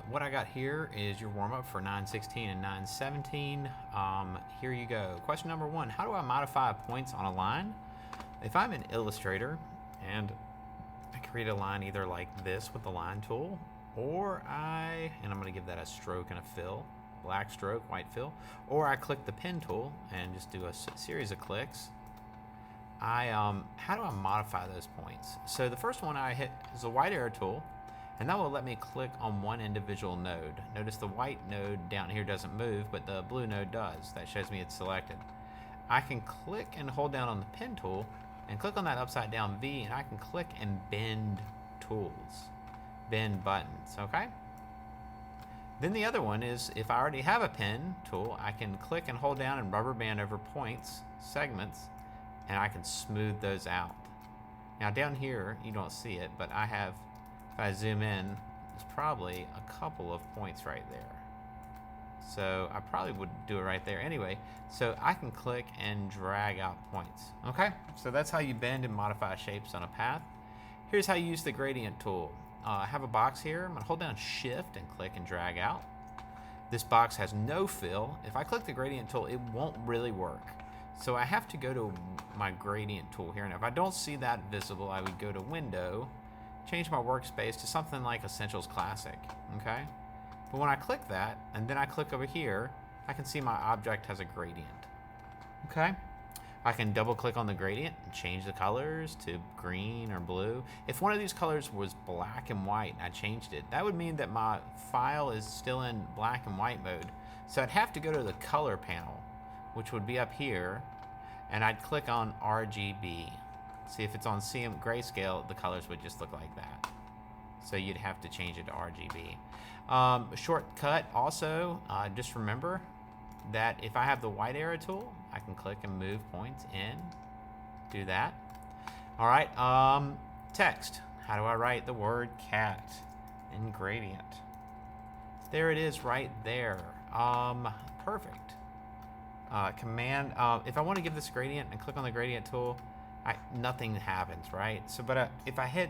What I got here is your warm-up for 916 and 917. Here you go. Question number 1, how do I modify points on a line? If I'm in Illustrator and I create a line either like this with the line tool, or and I'm going to give that a stroke and a fill, black stroke, white fill, or I click the pen tool and just do a series of clicks. How do I modify those points? So the first one I hit is the white arrow tool, and that will let me click on one individual node. Notice the white node down here doesn't move, but the blue node does. That shows me it's selected. I can click and hold down on the pen tool and click on that upside down V, and I can click and bend tools, bend buttons, okay? Then the other one is if I already have a pen tool, I can click and hold down and rubber band over points, segments, and I can smooth those out. Now down here, you don't see it, but I have, if I zoom in, there's probably a couple of points right there. So I probably would do it right there anyway. So I can click and drag out points. Okay, so that's how you bend and modify shapes on a path. Here's how you use the gradient tool. I have a box here. I'm gonna hold down Shift and click and drag out. This box has no fill. If I click the gradient tool, it won't really work. So I have to go to my gradient tool here. And if I don't see that visible, I would go to Window, change my workspace to something like Essentials Classic, okay? But when I click that, and then I click over here, I can see my object has a gradient, okay? I can double click on the gradient and change the colors to green or blue. If one of these colors was black and white and I changed it, that would mean that my file is still in black and white mode. So I'd have to go to the color panel, which would be up here, and I'd click on RGB. See, if it's on CM grayscale, the colors would just look like that. So you'd have to change it to RGB. Shortcut also, just remember that if I have the white arrow tool, I can click and move points in, do that. All right, text. How do I write the word cat in gradient? There it is right there. Perfect. Command, if I want to give this gradient and click on the gradient tool, nothing happens, right? So, but if I hit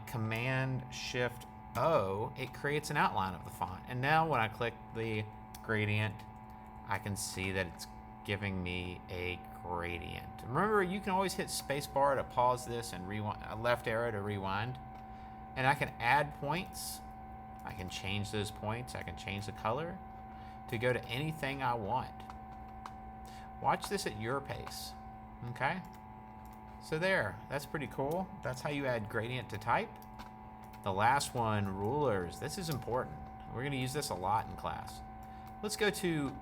Command Shift O, it creates an outline of the font. And now when I click the gradient, I can see that it's giving me a gradient. Remember, you can always hit spacebar to pause this and rewind, left arrow to rewind. And I can add points. I can change those points. I can change the color to go to anything I want. Watch this at your pace, okay? So there, that's pretty cool. That's how you add gradient to type. The last one, rulers. This is important. We're gonna use this a lot in class. Let's go to,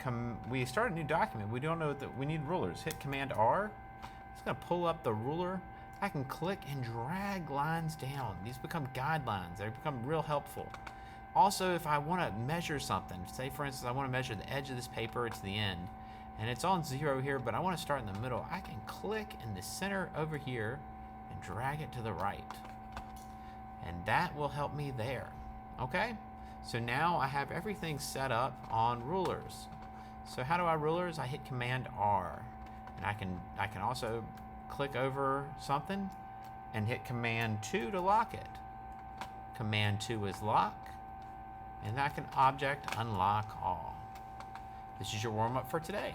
we start a new document. We don't know that we need rulers. Hit Command R. It's gonna pull up the ruler. I can click and drag lines down. These become guidelines. They become real helpful. Also, if I wanna measure something, say for instance, I wanna measure the edge of this paper to the end, and it's on 0 here, but I want to start in the middle, I can click in the center over here and drag it to the right. And that will help me there, okay? So now I have everything set up on rulers. So how do I rulers? I hit Command R, and I can also click over something and hit Command 2 to lock it. Command 2 is lock, and I can object unlock all. This is your warm-up for today.